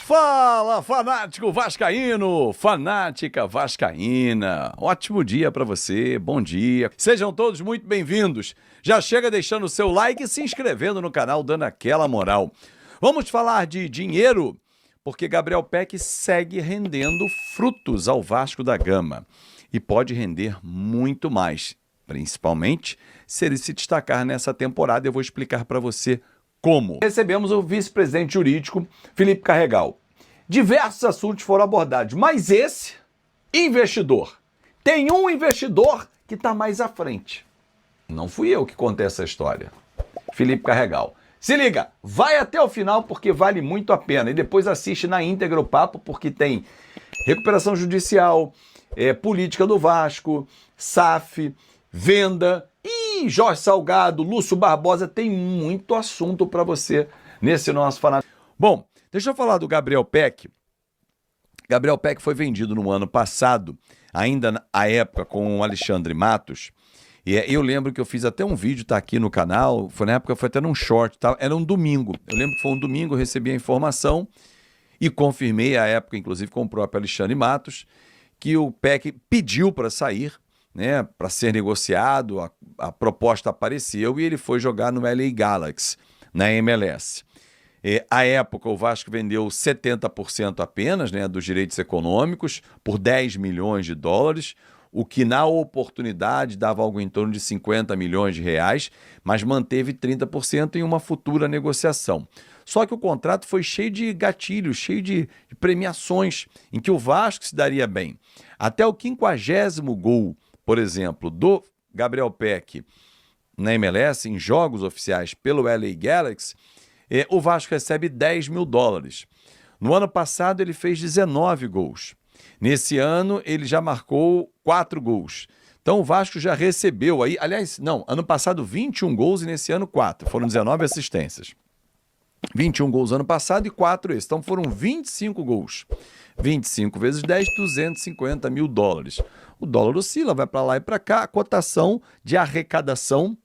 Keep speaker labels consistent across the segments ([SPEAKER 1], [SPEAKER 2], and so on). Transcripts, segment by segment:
[SPEAKER 1] Fala, fanático vascaíno, fanática vascaína. Ótimo dia para você, bom dia. Sejam todos muito bem-vindos. Já chega deixando o seu like e se inscrevendo no canal, dando aquela moral. Vamos falar de dinheiro, porque Gabriel Pec segue rendendo frutos ao Vasco da Gama e pode render muito mais, principalmente se ele se destacar nessa temporada. Eu vou explicar para você como. Recebemos o vice-presidente jurídico, Felipe Carregal. Diversos assuntos foram abordados, mas esse, investidor. Tem um investidor que está mais à frente. Não fui eu que contei essa história. Felipe Carregal. Se liga, vai até o final porque vale muito a pena. E depois assiste na íntegra o papo porque tem recuperação judicial, política do Vasco, SAF, venda e Jorge Salgado, Lúcio Barbosa. Tem muito assunto para você nesse nosso fanático. Bom, deixa eu falar do Gabriel Pec. Gabriel Pec foi vendido no ano passado, ainda à época com o Alexandre Matos. E eu lembro que eu fiz até um vídeo, tá aqui no canal, foi na época, foi até num short, tá? Era um domingo. Eu lembro que foi um domingo, eu recebi a informação e confirmei à época, inclusive com o próprio Alexandre Matos, que o Pec pediu para sair, né, para ser negociado, a proposta apareceu e ele foi jogar no LA Galaxy, na MLS. À época, o Vasco vendeu 70% apenas, né, dos direitos econômicos por 10 milhões de dólares, o que na oportunidade dava algo em torno de 50 milhões de reais, mas manteve 30% em uma futura negociação. Só que o contrato foi cheio de gatilhos, cheio de premiações, em que o Vasco se daria bem. Até o 50º gol, por exemplo, do Gabriel Pec na MLS, em jogos oficiais pelo LA Galaxy, o Vasco recebe 10 mil dólares. No ano passado ele fez 19 gols. Nesse ano ele já marcou 4 gols. Então o Vasco já recebeu aí, aliás, não, ano passado 21 gols e nesse ano 4. Foram 19 assistências. 21 gols ano passado e 4 esse. Então foram 25 gols. 25 vezes 10, 250 mil dólares. O dólar oscila, vai para lá e para cá. A cotação de arrecadação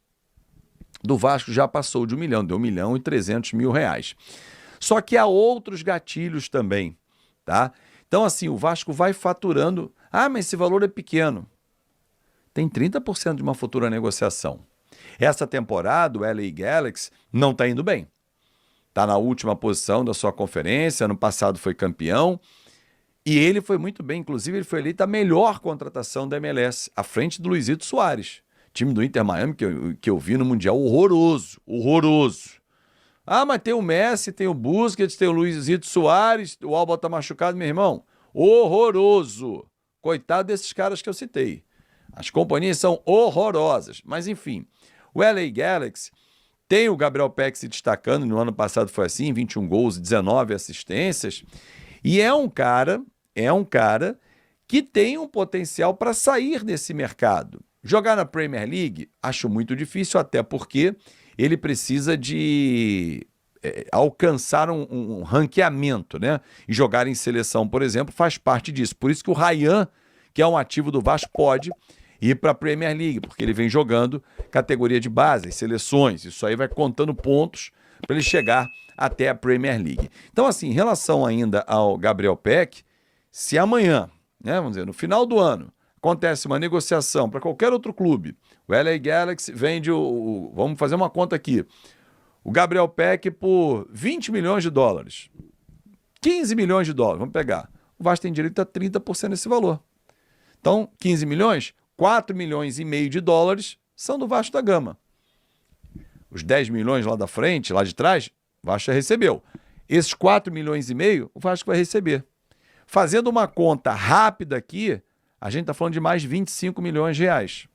[SPEAKER 1] do Vasco já passou de 1 milhão, deu 1 milhão e 300 mil reais. Só que há outros gatilhos também, tá? Então, assim, o Vasco vai faturando. Ah, mas esse valor é pequeno. Tem 30% de uma futura negociação. Essa temporada, o LA Galaxy não está indo bem. Está na última posição da sua conferência, ano passado foi campeão. E ele foi muito bem, inclusive ele foi eleito a melhor contratação da MLS, à frente do Luizito Soares. Time do Inter Miami que eu vi no Mundial, horroroso, horroroso. Ah, mas tem o Messi, tem o Busquets, tem o Luizito Soares, o Alba tá machucado, meu irmão. Horroroso. Coitado desses caras que eu citei. As companhias são horrorosas. Mas enfim, o LA Galaxy tem o Gabriel Pec se destacando, no ano passado foi assim, 21 gols e 19 assistências. E é um cara que tem um potencial para sair desse mercado. Jogar na Premier League, acho muito difícil, até porque ele precisa de alcançar um ranqueamento, né? E jogar em seleção, por exemplo, faz parte disso. Por isso que o Ryan, que é um ativo do Vasco, pode ir para a Premier League, porque ele vem jogando categoria de base, seleções. Isso aí vai contando pontos para ele chegar até a Premier League. Então, assim, em relação ainda ao Gabriel Pec, se amanhã, né, vamos dizer, no final do ano, acontece uma negociação para qualquer outro clube, o LA Galaxy vende vamos fazer uma conta aqui, o Gabriel Pec por 20 milhões de dólares, 15 milhões de dólares, vamos pegar. O Vasco tem direito a 30% desse valor. Então, 15 milhões, 4 milhões e meio de dólares são do Vasco da Gama. Os 10 milhões lá da frente, lá de trás, o Vasco já recebeu. Esses 4 milhões e meio, o Vasco vai receber. Fazendo uma conta rápida aqui, a gente está falando de mais de 25 milhões de reais.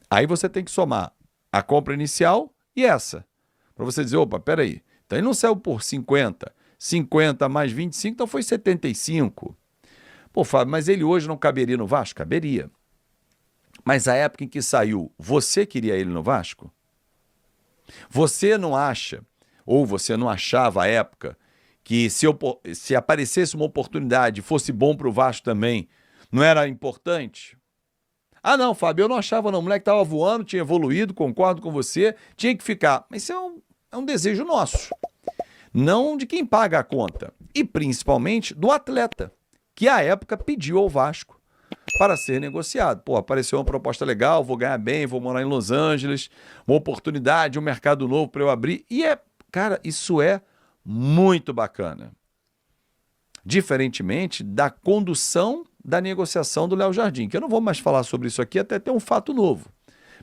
[SPEAKER 1] Aí você tem que somar a compra inicial e essa. Para você dizer, opa, peraí. Então ele não saiu por 50. 50 mais 25, então foi 75. Pô, Fábio, mas ele hoje não caberia no Vasco? Caberia. Mas a época em que saiu, você queria ele no Vasco? Você não acha, ou você não achava à época, que se aparecesse uma oportunidade, fosse bom para o Vasco também, não era importante? Ah, não, Fábio, eu não achava não. O moleque estava voando, tinha evoluído, concordo com você, tinha que ficar. Mas isso é um desejo nosso. não de quem paga a conta, e principalmente do atleta, que à época pediu ao Vasco para ser negociado. Pô, apareceu uma proposta legal, vou ganhar bem, vou morar em Los Angeles, uma oportunidade, um mercado novo para eu abrir. E cara, isso é muito bacana. Diferentemente da condução da negociação do Léo Jardim, que eu não vou mais falar sobre isso aqui até ter um fato novo.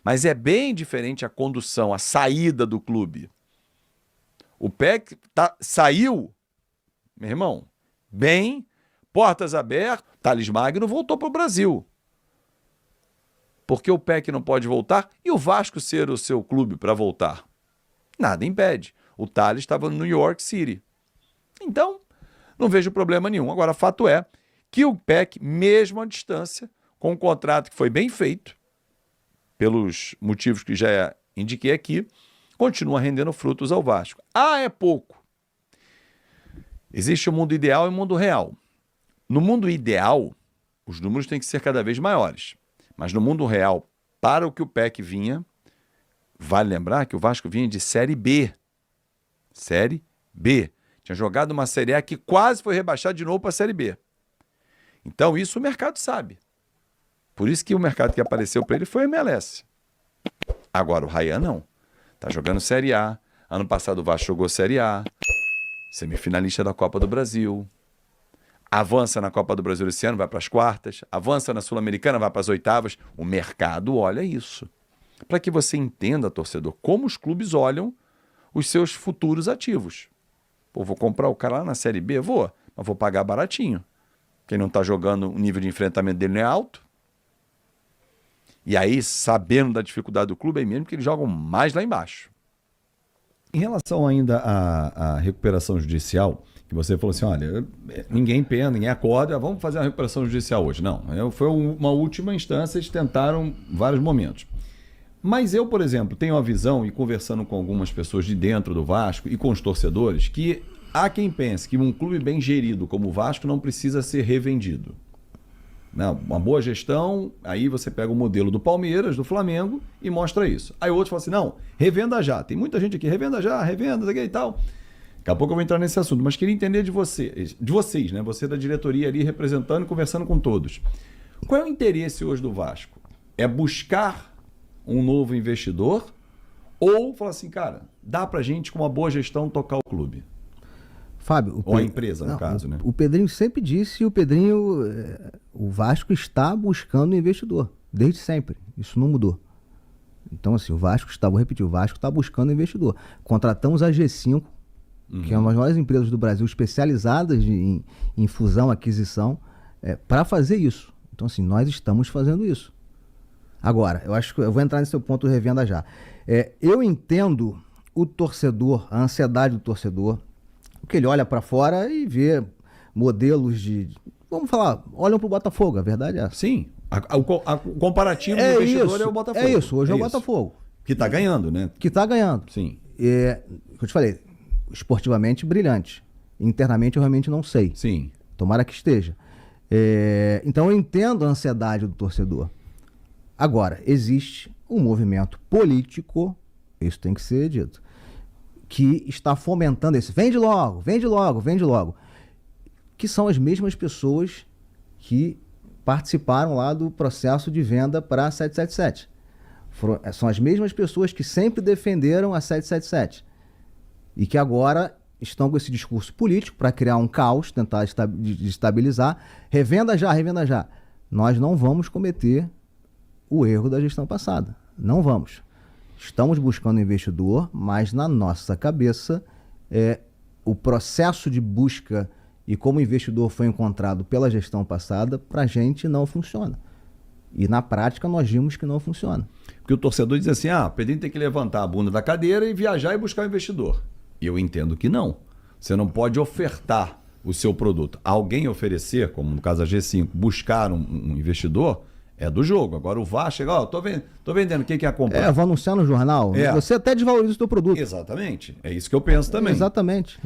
[SPEAKER 1] Mas é bem diferente a condução, a saída do clube. O PEC saiu, meu irmão, bem, portas abertas, Thales Magno voltou para o Brasil. Porque o PEC não pode voltar e o Vasco ser o seu clube para voltar? Nada impede. O Thales estava no New York City. Então, não vejo problema nenhum. Agora, fato é que o PEC, mesmo à distância, com um contrato que foi bem feito, pelos motivos que já indiquei aqui, continua rendendo frutos ao Vasco. É pouco. Existe o mundo ideal e o mundo real. No mundo ideal, os números têm que ser cada vez maiores. Mas no mundo real, para o que o PEC vinha, vale lembrar que o Vasco vinha de Série B. Série B. Tinha jogado uma Série A que quase foi rebaixada de novo para a Série B. Então isso o mercado sabe. Por isso que o mercado que apareceu para ele foi a MLS. Agora o Rayan não. Está jogando Série A. Ano passado o Vasco jogou Série A. Semifinalista da Copa do Brasil. Avança na Copa do Brasil esse ano, vai para as quartas. Avança na Sul-Americana, vai para as oitavas. O mercado olha isso. Para que você entenda, torcedor, como os clubes olham os seus futuros ativos. Pô, vou comprar o cara lá na Série B? Vou, mas vou pagar baratinho. Quem não está jogando, o nível de enfrentamento dele não é alto. E aí, sabendo da dificuldade do clube, é mesmo que eles jogam mais lá embaixo.
[SPEAKER 2] Em relação ainda à recuperação judicial, que você falou assim, olha, ninguém pensa, ninguém acorda, vamos fazer a recuperação judicial hoje. Não, foi uma última instância, eles tentaram vários momentos. Mas eu, por exemplo, tenho a visão, e conversando com algumas pessoas de dentro do Vasco e com os torcedores, que há quem pense que um clube bem gerido como o Vasco não precisa ser revendido. Não, uma boa gestão, aí você pega o modelo do Palmeiras, do Flamengo e mostra isso. Aí outros falam assim, não, revenda já. Tem muita gente aqui, revenda já, revenda, e tal. Daqui a pouco eu vou entrar nesse assunto, mas queria entender de vocês, né? Você da diretoria ali representando e conversando com todos. Qual é o interesse hoje do Vasco? É buscar um novo investidor ou falar assim, cara, dá pra gente com uma boa gestão tocar o clube?
[SPEAKER 3] Fábio,
[SPEAKER 2] ou a empresa, no caso, né?
[SPEAKER 3] O Pedrinho sempre disse, o Vasco está buscando um investidor, desde sempre. Isso não mudou. Então, assim, vou repetir, o Vasco está buscando um investidor. Contratamos a G5, que é uma das maiores empresas do Brasil, especializadas em fusão, aquisição, para fazer isso. Então, assim, nós estamos fazendo isso. Agora, eu acho que eu vou entrar nesse seu ponto de revenda já. Eu entendo o torcedor, a ansiedade do torcedor, porque ele olha para fora e vê modelos vamos falar, olham para o Botafogo, a verdade é essa.
[SPEAKER 2] Sim, o comparativo do investidor é o Botafogo.
[SPEAKER 3] É isso, hoje é o Botafogo.
[SPEAKER 2] Que está ganhando, né?
[SPEAKER 3] Que está ganhando.
[SPEAKER 2] Sim.
[SPEAKER 3] Eu te falei, esportivamente brilhante. Internamente eu realmente não sei.
[SPEAKER 2] Sim.
[SPEAKER 3] Tomara que esteja. Então eu entendo a ansiedade do torcedor. Agora, existe um movimento político, isso tem que ser dito, que está fomentando esse vende logo, vende logo, vende logo. Que são as mesmas pessoas que participaram lá do processo de venda para a 777. São as mesmas pessoas que sempre defenderam a 777. E que agora estão com esse discurso político para criar um caos, tentar destabilizar. Revenda já, revenda já. Nós não vamos cometer o erro da gestão passada. Não vamos. Estamos buscando investidor, mas na nossa cabeça o processo de busca e como o investidor foi encontrado pela gestão passada, para a gente não funciona. E na prática nós vimos que não funciona.
[SPEAKER 2] Porque o torcedor diz assim, o Pedrinho tem que levantar a bunda da cadeira e viajar e buscar um investidor. E eu entendo que não. Você não pode ofertar o seu produto. Alguém oferecer, como no caso da G5, buscar um investidor, é do jogo. Agora o Vasco chega, tô vendendo, quem quer comprar?
[SPEAKER 3] Vou anunciar no jornal. Você até desvaloriza o seu produto.
[SPEAKER 2] Exatamente. É isso que eu penso também.
[SPEAKER 3] Exatamente.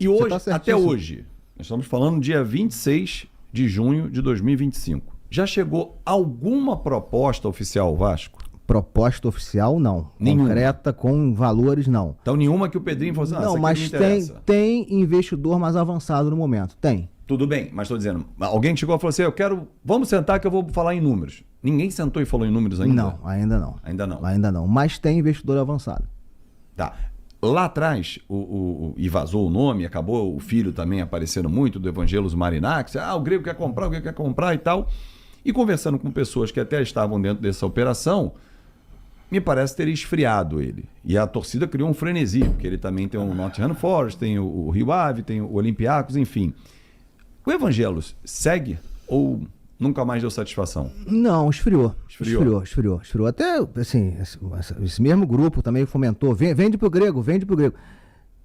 [SPEAKER 2] E hoje, até hoje, nós estamos falando dia 26 de junho de 2025. Já chegou alguma proposta oficial ao Vasco?
[SPEAKER 3] proposta oficial, não.
[SPEAKER 2] Nenhuma.
[SPEAKER 3] Concreta, com valores, não.
[SPEAKER 2] Então, nenhuma que o Pedrinho falou assim,
[SPEAKER 3] Não,
[SPEAKER 2] essa aqui
[SPEAKER 3] mas
[SPEAKER 2] me interessa.
[SPEAKER 3] tem investidor mais avançado no momento. Tem.
[SPEAKER 2] Tudo bem, mas estou dizendo, alguém chegou e falou assim, vamos sentar que eu vou falar em números. Ninguém sentou e falou em números ainda?
[SPEAKER 3] Não, ainda não.
[SPEAKER 2] Ainda não.
[SPEAKER 3] Ainda não. Mas tem investidor avançado.
[SPEAKER 2] Tá. Lá atrás, e vazou o nome, acabou o filho também aparecendo muito, do Evangelos Marinax, o Grego quer comprar e tal. E conversando com pessoas que até estavam dentro dessa operação, me parece ter esfriado ele. E a torcida criou um frenesi, porque ele também tem o Nottingham Forest, tem o Rio Ave, tem o Olympiacos, enfim. O Evangelos segue ou nunca mais deu satisfação?
[SPEAKER 3] Não, esfriou.
[SPEAKER 2] Esfriou.
[SPEAKER 3] Esfriou. Até, assim, esse mesmo grupo também fomentou. Vende pro Grego.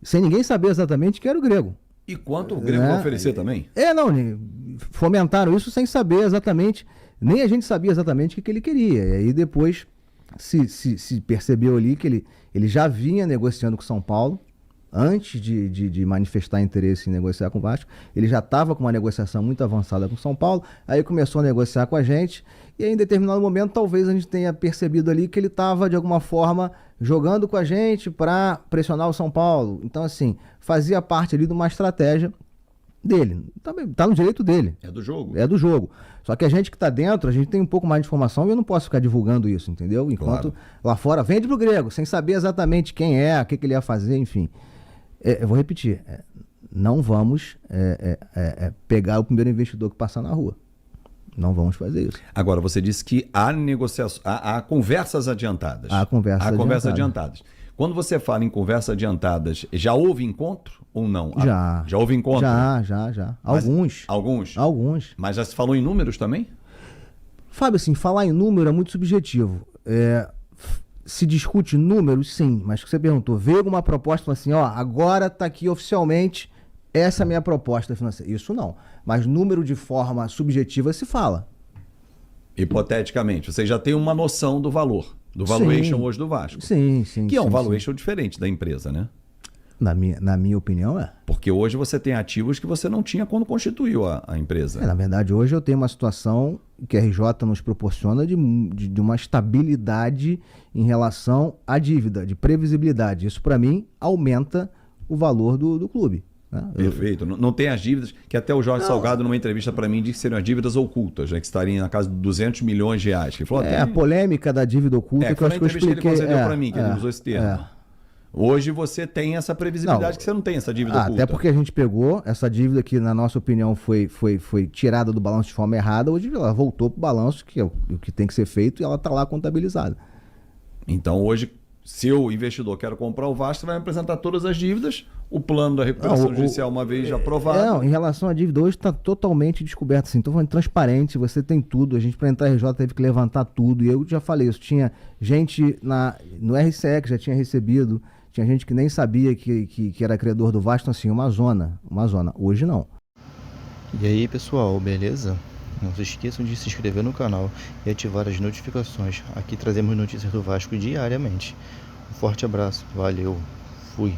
[SPEAKER 3] Sem ninguém saber exatamente que era o Grego.
[SPEAKER 2] E quanto o Grego vai oferecer também?
[SPEAKER 3] Não, fomentaram isso sem saber exatamente, nem a gente sabia exatamente o que ele queria. E aí depois se percebeu ali que ele já vinha negociando com São Paulo, antes de manifestar interesse em negociar com o Vasco. Ele já estava com uma negociação muito avançada com São Paulo, aí começou a negociar com a gente, e aí, em determinado momento talvez a gente tenha percebido ali que ele estava de alguma forma jogando com a gente para pressionar o São Paulo. Então assim, fazia parte ali de uma estratégia dele, também tá no direito dele.
[SPEAKER 2] É do jogo.
[SPEAKER 3] É do jogo. Só que a gente que está dentro, a gente tem um pouco mais de informação e eu não posso ficar divulgando isso, entendeu? Enquanto lá fora vende pro Grego, sem saber exatamente quem é, o que ele ia fazer, enfim. Eu vou repetir, não vamos pegar o primeiro investidor que passar na rua. Não vamos fazer isso.
[SPEAKER 2] Agora, você disse que há negociações, há conversas adiantadas.
[SPEAKER 3] Há conversas
[SPEAKER 2] adiantadas. Quando você fala em conversas adiantadas, já houve encontro ou não?
[SPEAKER 3] Já.
[SPEAKER 2] Já houve encontro?
[SPEAKER 3] Já. Alguns.
[SPEAKER 2] Alguns? Mas já se falou em números também?
[SPEAKER 3] Fábio, assim, falar em número é muito subjetivo. Se discute números, sim, mas o que você perguntou, veio alguma proposta falando assim, agora está aqui oficialmente, essa é a minha proposta financeira. Isso não, mas número de forma subjetiva se fala.
[SPEAKER 2] Hipoteticamente, você já tem uma noção do valor, do valuation hoje do Vasco.
[SPEAKER 3] Sim.
[SPEAKER 2] Que é um valuation diferente da empresa, né?
[SPEAKER 3] Na minha opinião, é.
[SPEAKER 2] Porque hoje você tem ativos que você não tinha quando constituiu a empresa.
[SPEAKER 3] Na verdade, hoje eu tenho uma situação que a RJ nos proporciona de uma estabilidade em relação à dívida, de previsibilidade. Isso, para mim, aumenta o valor do clube. Né?
[SPEAKER 2] Perfeito. Não tem as dívidas, que até o Jorge Salgado, numa entrevista para mim, disse que seriam as dívidas ocultas, né, que estariam na casa de 200 milhões de reais. Que falou,
[SPEAKER 3] a polêmica da dívida oculta que eu acho que eu expliquei.
[SPEAKER 2] Que ele concedeu para mim, que ele usou esse termo. Hoje você tem essa previsibilidade que você não tem essa dívida oculta.
[SPEAKER 3] Até porque a gente pegou essa dívida que, na nossa opinião, foi tirada do balanço de forma errada, hoje ela voltou para o balanço, que é o que tem que ser feito, e ela está lá contabilizada.
[SPEAKER 2] Então hoje, se o investidor quer comprar o Vasco, vai apresentar todas as dívidas, o plano da recuperação judicial uma vez já aprovado.
[SPEAKER 3] Em relação à dívida, hoje está totalmente descoberto. Assim, estou falando transparente, você tem tudo. A gente, para entrar em RJ, teve que levantar tudo. E eu já falei isso. Tinha gente no RCE que já tinha recebido, tinha gente que nem sabia que era credor do Vasco. Então, assim, uma zona. Hoje não.
[SPEAKER 4] E aí, pessoal, beleza? Não se esqueçam de se inscrever no canal e ativar as notificações. Aqui trazemos notícias do Vasco diariamente. Um forte abraço, valeu, fui.